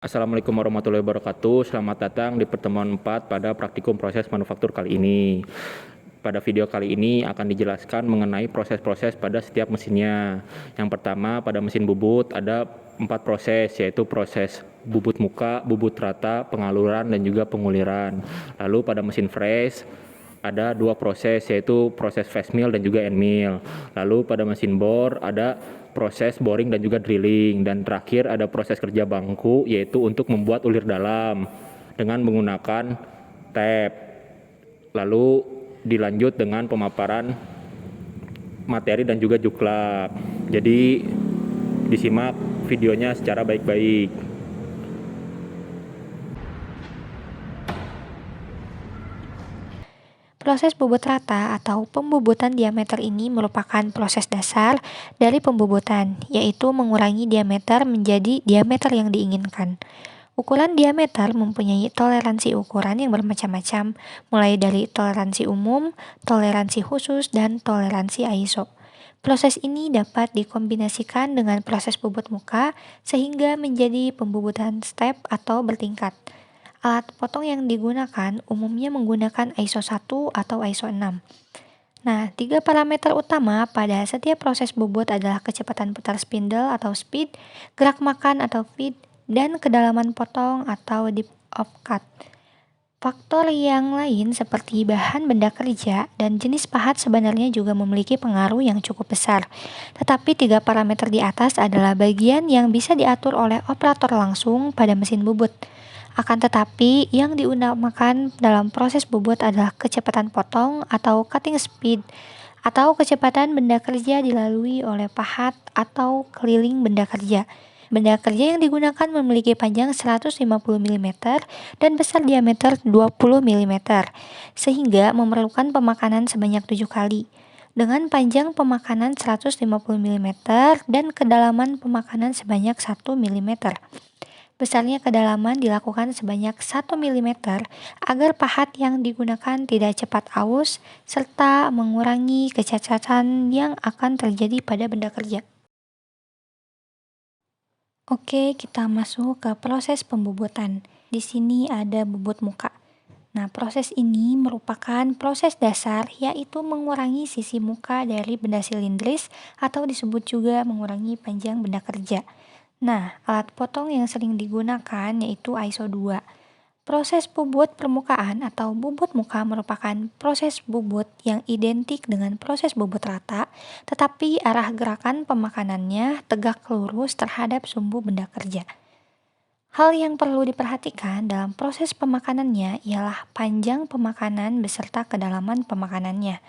Assalamualaikum warahmatullahi wabarakatuh. Selamat datang di pertemuan 4 pada praktikum proses manufaktur kali ini. Pada video kali ini akan dijelaskan mengenai proses-proses pada setiap mesinnya. Yang pertama, pada mesin bubut ada 4 proses, yaitu proses bubut muka, bubut rata, pengaluran, dan juga penguliran. Lalu pada mesin fresh ada 2 proses, yaitu proses fresh mill dan juga end mill. Lalu pada mesin bor ada proses boring dan juga drilling, dan terakhir ada proses kerja bangku, yaitu untuk membuat ulir dalam dengan menggunakan tap. Lalu dilanjut dengan pemaparan materi dan juga juklak. Jadi disimak videonya secara baik-baik. Proses bubut rata atau pembubutan diameter ini merupakan proses dasar dari pembubutan, yaitu mengurangi diameter menjadi diameter yang diinginkan. Ukuran diameter mempunyai toleransi ukuran yang bermacam-macam, mulai dari toleransi umum, toleransi khusus, dan toleransi ISO. Proses ini dapat dikombinasikan dengan proses bubut muka sehingga menjadi pembubutan step atau bertingkat. Alat potong yang digunakan umumnya menggunakan ISO 1 atau ISO 6. Nah, 3 parameter utama pada setiap proses bubut adalah kecepatan putar spindle atau speed, gerak makan atau feed, dan kedalaman potong atau depth of cut. Faktor yang lain seperti bahan benda kerja dan jenis pahat sebenarnya juga memiliki pengaruh yang cukup besar. Tetapi 3 parameter di atas adalah bagian yang bisa diatur oleh operator langsung pada mesin bubut. Akan tetapi, yang diutamakan dalam proses bubut adalah kecepatan potong atau cutting speed, atau kecepatan benda kerja dilalui oleh pahat atau keliling benda kerja. Benda kerja yang digunakan memiliki panjang 150 mm dan besar diameter 20 mm, sehingga memerlukan pemakanan sebanyak 7 kali. Dengan panjang pemakanan 150 mm dan kedalaman pemakanan sebanyak 1 mm. Besarnya kedalaman dilakukan sebanyak 1 mm agar pahat yang digunakan tidak cepat aus serta mengurangi kecacatan yang akan terjadi pada benda kerja. Oke, kita masuk ke proses pembubutan. Di sini ada bubut muka. Nah, proses ini merupakan proses dasar yaitu mengurangi sisi muka dari benda silindris atau disebut juga mengurangi panjang benda kerja. Nah, alat potong yang sering digunakan yaitu ISO 2. Proses bubut permukaan atau bubut muka merupakan proses bubut yang identik dengan proses bubut rata, tetapi arah gerakan pemakanannya tegak lurus terhadap sumbu benda kerja. Hal yang perlu diperhatikan dalam proses pemakanannya ialah panjang pemakanan beserta kedalaman pemakanannya,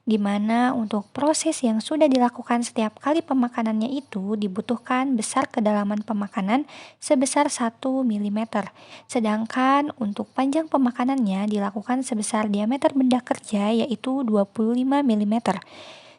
di mana untuk proses yang sudah dilakukan setiap kali pemakanannya itu dibutuhkan besar kedalaman pemakanan sebesar 1 mm, sedangkan untuk panjang pemakanannya dilakukan sebesar diameter benda kerja yaitu 25 mm.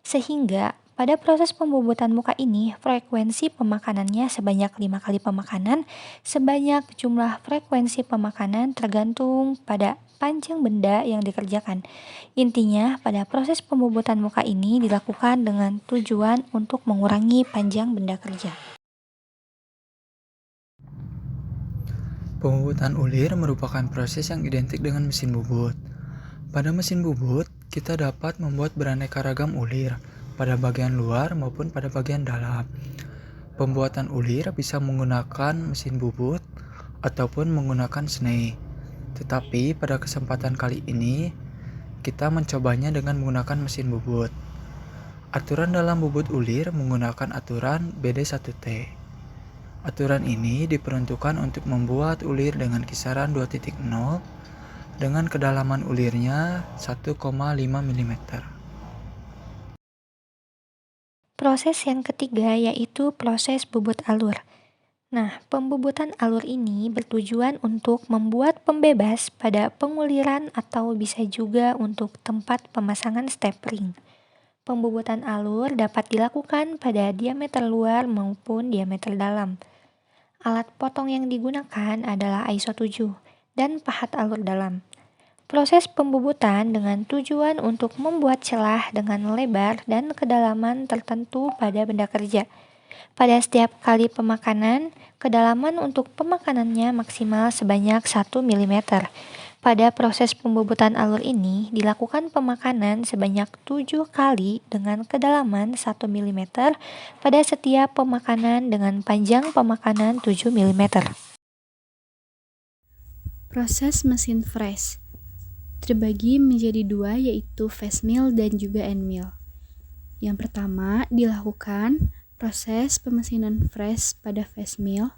Sehingga pada proses pembubutan muka ini, frekuensi pemakanannya sebanyak 5 kali pemakanan, sebanyak jumlah frekuensi pemakanan tergantung pada panjang benda yang dikerjakan. Intinya, pada proses pembubutan muka ini dilakukan dengan tujuan untuk mengurangi panjang benda kerja. Pembubutan ulir merupakan proses yang identik dengan mesin bubut. Pada mesin bubut, kita dapat membuat beraneka ragam ulir pada bagian luar maupun pada bagian dalam. Pembuatan ulir bisa menggunakan mesin bubut ataupun menggunakan snei. Tetapi pada kesempatan kali ini, kita mencobanya dengan menggunakan mesin bubut. Aturan dalam bubut ulir menggunakan aturan BD1T. Aturan ini diperuntukkan untuk membuat ulir dengan kisaran 2.0 dengan kedalaman ulirnya 1,5 mm. Proses yang ketiga yaitu proses bubut alur. Nah, pembubutan alur ini bertujuan untuk membuat pembebas pada penguliran atau bisa juga untuk tempat pemasangan step ring. Pembubutan alur dapat dilakukan pada diameter luar maupun diameter dalam. Alat potong yang digunakan adalah ISO 7 dan pahat alur dalam. Proses pembubutan dengan tujuan untuk membuat celah dengan lebar dan kedalaman tertentu pada benda kerja. Pada setiap kali pemakanan, kedalaman untuk pemakanannya maksimal sebanyak 1 mm. Pada proses pembubutan alur ini, dilakukan pemakanan sebanyak 7 kali dengan kedalaman 1 mm pada setiap pemakanan dengan panjang pemakanan 7 mm. Proses mesin fresh terbagi menjadi dua, yaitu face mill dan juga end mill. Yang pertama, dilakukan proses pemesinan fresh pada face mill.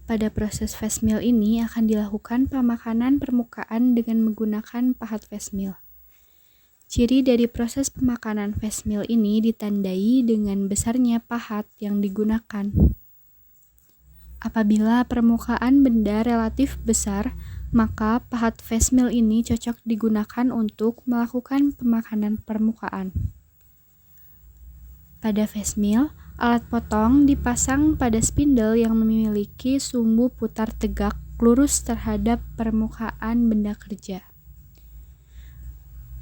Pada proses face mill ini akan dilakukan pemakanan permukaan dengan menggunakan pahat face mill. Ciri dari proses pemakanan face mill ini ditandai dengan besarnya pahat yang digunakan. Apabila permukaan benda relatif besar, maka pahat face mill ini cocok digunakan untuk melakukan pemakanan permukaan. Pada face mill, alat potong dipasang pada spindle yang memiliki sumbu putar tegak lurus terhadap permukaan benda kerja.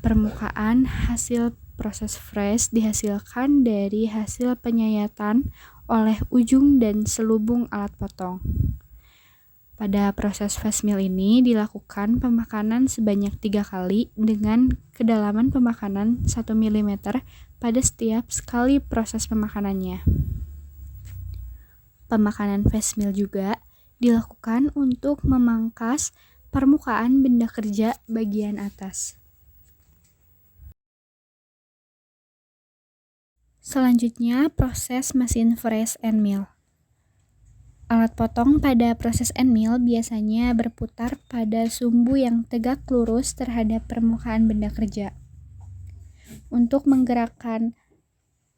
Permukaan hasil proses fresh dihasilkan dari hasil penyayatan oleh ujung dan selubung alat potong. Pada proses face mill ini dilakukan pemakanan sebanyak 3 kali dengan kedalaman pemakanan 1 mm pada setiap sekali proses pemakanannya. Pemakanan face mill juga dilakukan untuk memangkas permukaan benda kerja bagian atas. Selanjutnya, proses mesin fresh end mill. Alat potong pada proses end mill biasanya berputar pada sumbu yang tegak lurus terhadap permukaan benda kerja. Untuk menggerakkan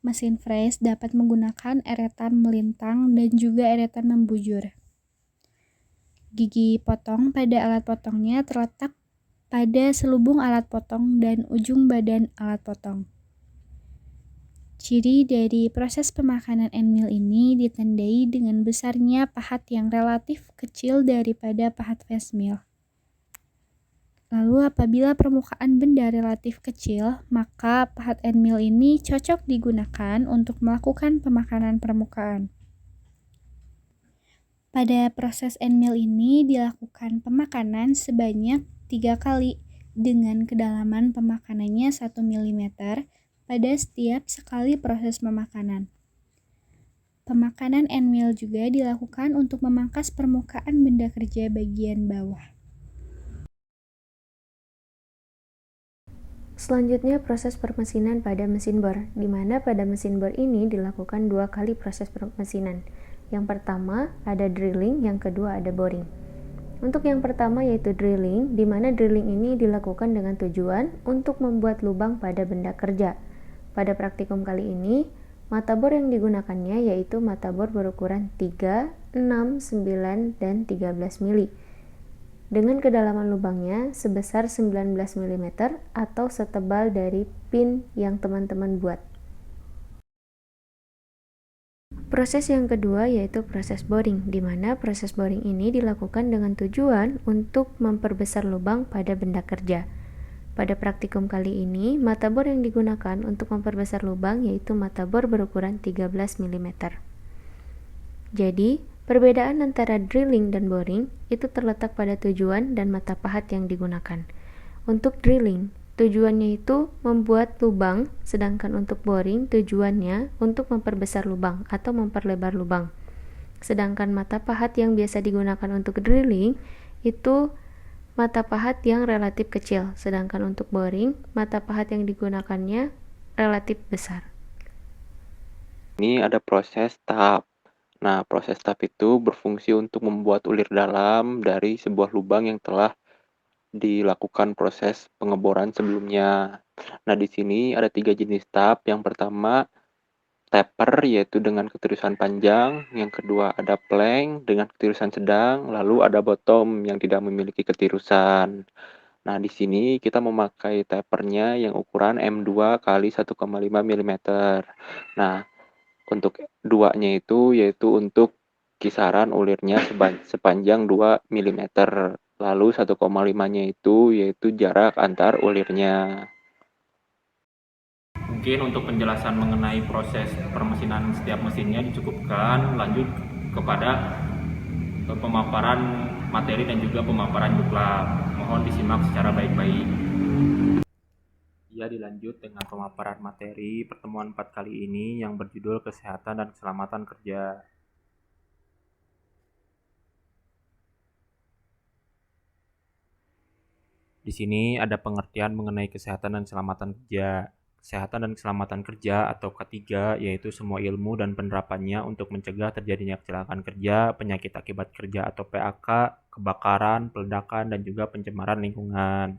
mesin fresh dapat menggunakan eretan melintang dan juga eretan membujur. Gigi potong pada alat potongnya terletak pada selubung alat potong dan ujung badan alat potong. Ciri dari proses pemakanan end mill ini ditandai dengan besarnya pahat yang relatif kecil daripada pahat face mill. Lalu apabila permukaan benda relatif kecil, maka pahat end mill ini cocok digunakan untuk melakukan pemakanan permukaan. Pada proses end mill ini dilakukan pemakanan sebanyak 3 kali dengan kedalaman pemakanannya 1 mm pada setiap sekali proses pemakanan. Pemakanan end mill juga dilakukan untuk memangkas permukaan benda kerja bagian bawah. Selanjutnya proses permesinan pada mesin bor, di mana pada mesin bor ini dilakukan 2 kali proses permesinan. Yang pertama ada drilling, yang kedua ada boring. Untuk yang pertama yaitu drilling, di mana drilling ini dilakukan dengan tujuan untuk membuat lubang pada benda kerja. Pada praktikum kali ini, mata bor yang digunakannya yaitu mata bor berukuran 3, 6, 9, dan 13 mili. Dengan kedalaman lubangnya sebesar 19 mm atau setebal dari pin yang teman-teman buat. Proses yang kedua yaitu proses boring, di mana proses boring ini dilakukan dengan tujuan untuk memperbesar lubang pada benda kerja. Pada praktikum kali ini, mata bor yang digunakan untuk memperbesar lubang yaitu mata bor berukuran 13 mm. Jadi, perbedaan antara drilling dan boring itu terletak pada tujuan dan mata pahat yang digunakan. Untuk drilling, tujuannya itu membuat lubang, sedangkan untuk boring tujuannya untuk memperbesar lubang atau memperlebar lubang. Sedangkan mata pahat yang biasa digunakan untuk drilling itu mata pahat yang relatif kecil, sedangkan untuk boring mata pahat yang digunakannya relatif besar. Ini ada proses tap. Nah, proses tap itu berfungsi untuk membuat ulir dalam dari sebuah lubang yang telah dilakukan proses pengeboran sebelumnya. Nah, di sini ada 3 jenis tap. Yang pertama, taper, yaitu dengan ketirisan panjang. Yang kedua, ada plank dengan ketirisan sedang. Lalu ada bottom yang tidak memiliki ketirisan. Nah, di sini kita memakai tapernya yang ukuran M2 kali 1,5 mm. Nah, untuk duanya itu yaitu untuk kisaran ulirnya sepanjang 2 mm. Lalu 1,5-nya itu yaitu jarak antar ulirnya. Mungkin untuk penjelasan mengenai proses permesinan setiap mesinnya dicukupkan, lanjut kepada pemaparan materi dan juga pemaparan juklat. Mohon disimak secara baik-baik. Dilanjut dengan pemaparan materi pertemuan 4 kali ini yang berjudul Kesehatan dan Keselamatan Kerja. Di sini ada pengertian mengenai kesehatan dan keselamatan kerja. Kesehatan dan keselamatan kerja atau K3 yaitu semua ilmu dan penerapannya untuk mencegah terjadinya kecelakaan kerja, penyakit akibat kerja atau PAK, kebakaran, peledakan, dan juga pencemaran lingkungan.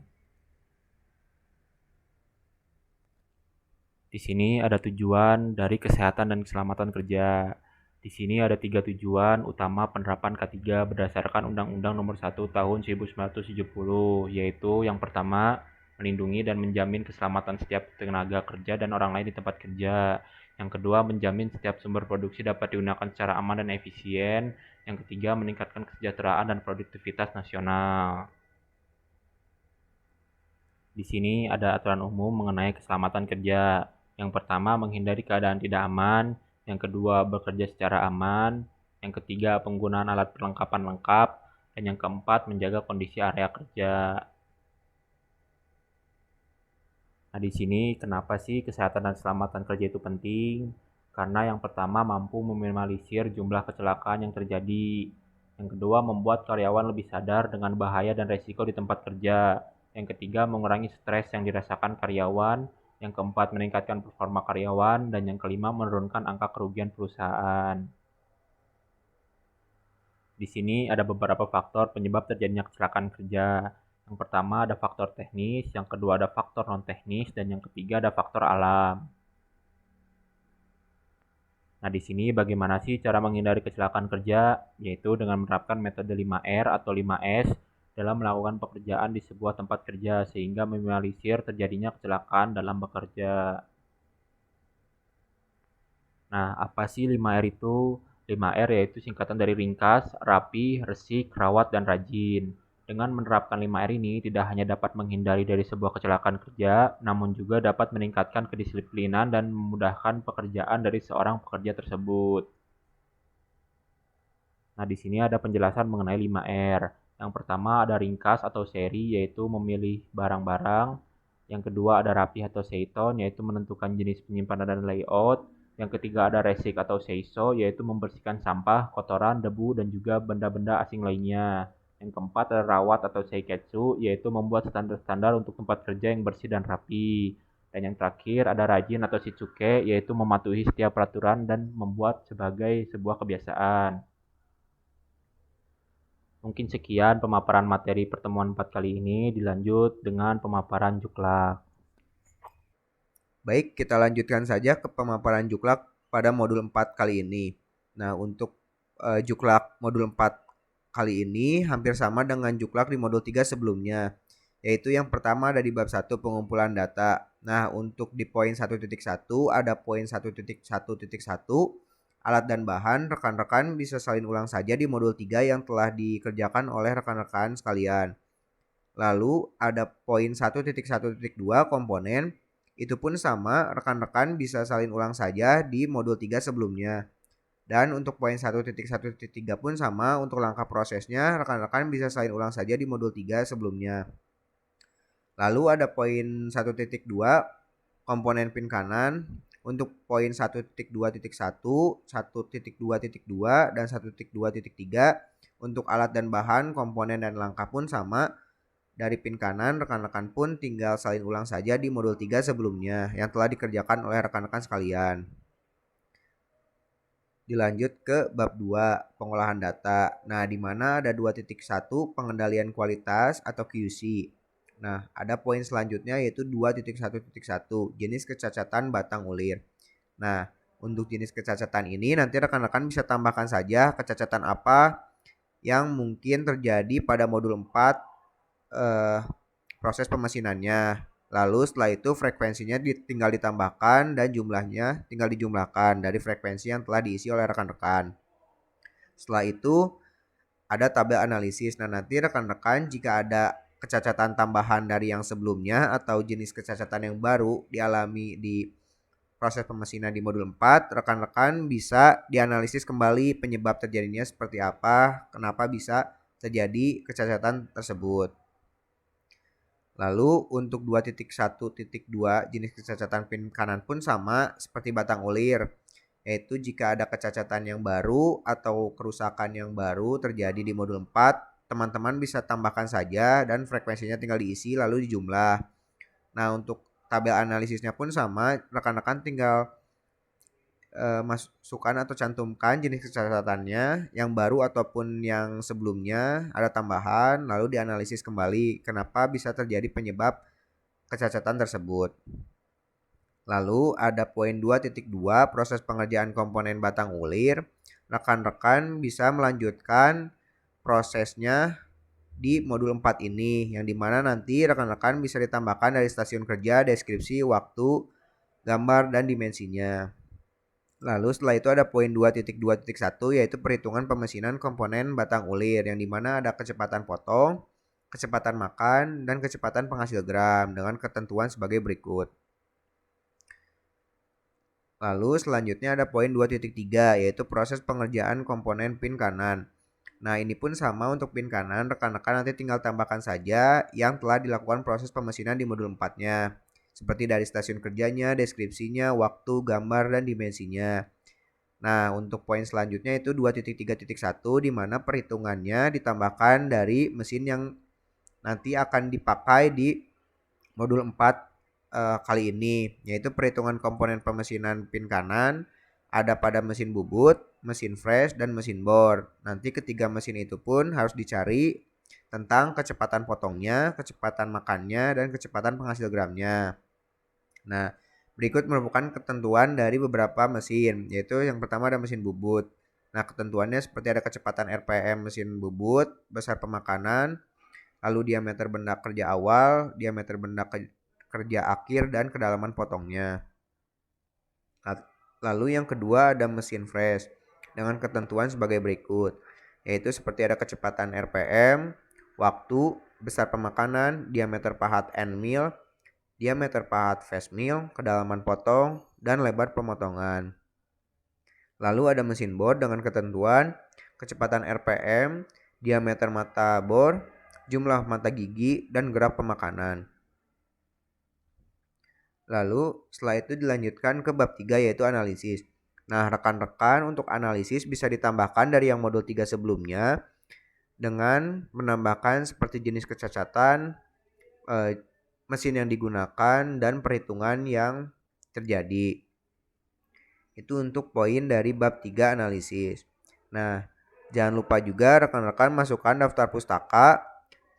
Di sini ada tujuan dari kesehatan dan keselamatan kerja. Di sini ada 3 tujuan utama penerapan K3 berdasarkan Undang-Undang Nomor 1 Tahun 1970, yaitu yang pertama, melindungi dan menjamin keselamatan setiap tenaga kerja dan orang lain di tempat kerja. Yang kedua, menjamin setiap sumber produksi dapat digunakan secara aman dan efisien. Yang ketiga, meningkatkan kesejahteraan dan produktivitas nasional. Di sini ada aturan umum mengenai keselamatan kerja. Yang pertama, menghindari keadaan tidak aman. Yang kedua, bekerja secara aman. Yang ketiga, penggunaan alat perlengkapan lengkap. Dan yang keempat, menjaga kondisi area kerja. Nah, di sini kenapa sih kesehatan dan keselamatan kerja itu penting? Karena yang pertama, mampu meminimalisir jumlah kecelakaan yang terjadi. Yang kedua, membuat karyawan lebih sadar dengan bahaya dan resiko di tempat kerja. Yang ketiga, mengurangi stres yang dirasakan karyawan. Yang keempat, meningkatkan performa karyawan. Dan yang kelima, menurunkan angka kerugian perusahaan. Di sini ada beberapa faktor penyebab terjadinya kecelakaan kerja. Yang pertama ada faktor teknis, yang kedua ada faktor non-teknis, dan yang ketiga ada faktor alam. Nah, di sini bagaimana sih cara menghindari kecelakaan kerja? Yaitu dengan menerapkan metode 5R atau 5S dalam melakukan pekerjaan di sebuah tempat kerja sehingga meminimalisir terjadinya kecelakaan dalam bekerja. Nah, apa sih 5R itu? 5R yaitu singkatan dari ringkas, rapi, resik, rawat, dan rajin. Dengan menerapkan 5R ini tidak hanya dapat menghindari dari sebuah kecelakaan kerja, namun juga dapat meningkatkan kedisiplinan dan memudahkan pekerjaan dari seorang pekerja tersebut. Nah, di sini ada penjelasan mengenai 5R. Yang pertama ada ringkas atau seri, yaitu memilih barang-barang. Yang kedua ada rapi atau seiton, yaitu menentukan jenis penyimpanan dan layout. Yang ketiga ada resik atau seiso, yaitu membersihkan sampah, kotoran, debu, dan juga benda-benda asing lainnya. Yang keempat ada rawat atau seiketsu, yaitu membuat standar-standar untuk tempat kerja yang bersih dan rapi. Dan yang terakhir ada rajin atau shitsuke, yaitu mematuhi setiap peraturan dan membuat sebagai sebuah kebiasaan. Mungkin sekian pemaparan materi pertemuan 4 kali ini, dilanjut dengan pemaparan juklak. Baik, kita lanjutkan saja ke pemaparan juklak pada modul 4 kali ini. Nah, untuk juklak modul 4 kali ini hampir sama dengan juklak di modul 3 sebelumnya, yaitu yang pertama ada di bab 1 pengumpulan data. Nah, untuk di poin 1.1 ada poin 1.1.1 alat dan bahan. Rekan-rekan bisa salin ulang saja di modul 3 yang telah dikerjakan oleh rekan-rekan sekalian. Lalu ada poin 1.1.2 komponen. Itu pun sama, rekan-rekan bisa salin ulang saja di modul 3 sebelumnya. Dan untuk poin 1.1.3 pun sama, untuk langkah prosesnya rekan-rekan bisa salin ulang saja di modul 3 sebelumnya. Lalu ada poin 1.2 komponen pin kanan. Untuk poin 1.2.1, 1.2.2, dan 1.2.3 untuk alat dan bahan, komponen, dan langkah pun sama. Dari pin kanan, rekan-rekan pun tinggal salin ulang saja di modul 3 sebelumnya yang telah dikerjakan oleh rekan-rekan sekalian. Dilanjut ke bab 2, pengolahan data. Nah, di mana ada 2.1 pengendalian kualitas atau QC. Nah, ada poin selanjutnya yaitu 2.1.1 jenis kecacatan batang ulir. Nah, untuk jenis kecacatan ini nanti rekan-rekan bisa tambahkan saja kecacatan apa yang mungkin terjadi pada modul 4 proses pemesinannya. Lalu setelah itu frekuensinya tinggal ditambahkan dan jumlahnya tinggal dijumlahkan dari frekuensi yang telah diisi oleh rekan-rekan. Setelah itu ada tabel analisis. Nah, nanti rekan-rekan jika ada kecacatan tambahan dari yang sebelumnya atau jenis kecacatan yang baru dialami di proses pemesinan di modul 4, rekan-rekan bisa dianalisis kembali penyebab terjadinya seperti apa, kenapa bisa terjadi kecacatan tersebut. Lalu untuk 2.1.2 jenis kecacatan pin kanan pun sama seperti batang ulir, yaitu jika ada kecacatan yang baru atau kerusakan yang baru terjadi di modul 4, teman-teman bisa tambahkan saja dan frekuensinya tinggal diisi lalu dijumlah. Nah, untuk tabel analisisnya pun sama, rekan-rekan tinggal masukkan atau cantumkan jenis kecatatannya yang baru ataupun yang sebelumnya ada tambahan, lalu dianalisis kembali kenapa bisa terjadi penyebab kecacatan tersebut. Lalu ada poin 2.2 proses pengerjaan komponen batang ulir. Rekan-rekan bisa melanjutkan prosesnya di modul 4 ini, yang dimana nanti rekan-rekan bisa ditambahkan dari stasiun kerja, deskripsi, waktu, gambar, dan dimensinya. Lalu setelah itu ada poin 2.2.1 yaitu perhitungan pemesinan komponen batang ulir, yang dimana ada kecepatan potong, kecepatan makan, dan kecepatan penghasil gram dengan ketentuan sebagai berikut. Lalu selanjutnya ada poin 2.3 yaitu proses pengerjaan komponen pin kanan. Nah, ini pun sama untuk pin kanan, rekan-rekan nanti tinggal tambahkan saja yang telah dilakukan proses pemesinan di modul 4-nya. Seperti dari stasiun kerjanya, deskripsinya, waktu, gambar, dan dimensinya. Nah, untuk poin selanjutnya itu 2.3.1 di mana perhitungannya ditambahkan dari mesin yang nanti akan dipakai di modul 4 kali ini, yaitu perhitungan komponen pemesinan pin kanan ada pada mesin bubut, mesin fresh, dan mesin bor. Nanti ketiga mesin itu pun harus dicari tentang kecepatan potongnya, kecepatan makannya, dan kecepatan penghasil gramnya. Nah, berikut merupakan ketentuan dari beberapa mesin, yaitu yang pertama ada mesin bubut. Nah, ketentuannya seperti ada kecepatan RPM mesin bubut, besar pemakanan, lalu diameter benda kerja awal, diameter benda kerja akhir, dan kedalaman potongnya. Lalu yang kedua ada mesin fresh dengan ketentuan sebagai berikut, yaitu seperti ada kecepatan RPM, waktu, besar pemakanan, diameter pahat end mill, diameter pahat face mill, kedalaman potong, dan lebar pemotongan. Lalu ada mesin bor dengan ketentuan kecepatan RPM, diameter mata bor, jumlah mata gigi, dan gerak pemakanan. Lalu setelah itu dilanjutkan ke bab 3 yaitu analisis. Nah, rekan-rekan untuk analisis bisa ditambahkan dari yang modul 3 sebelumnya dengan menambahkan seperti jenis kecacatan, mesin yang digunakan, dan perhitungan yang terjadi. Itu untuk poin dari bab 3 analisis. Nah, jangan lupa juga rekan-rekan masukkan daftar pustaka,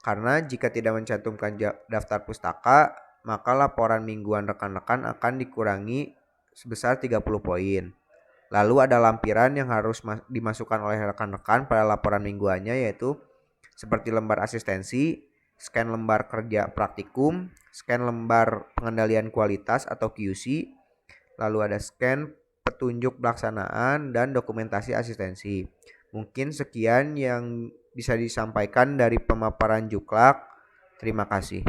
karena jika tidak mencantumkan daftar pustaka, maka laporan mingguan rekan-rekan akan dikurangi sebesar 30 poin. Lalu ada lampiran yang harus dimasukkan oleh rekan-rekan pada laporan mingguannya, yaitu seperti lembar asistensi, scan lembar kerja praktikum, scan lembar pengendalian kualitas atau QC, lalu ada scan petunjuk pelaksanaan dan dokumentasi asistensi. Mungkin sekian yang bisa disampaikan dari pemaparan Juklak. Terima kasih.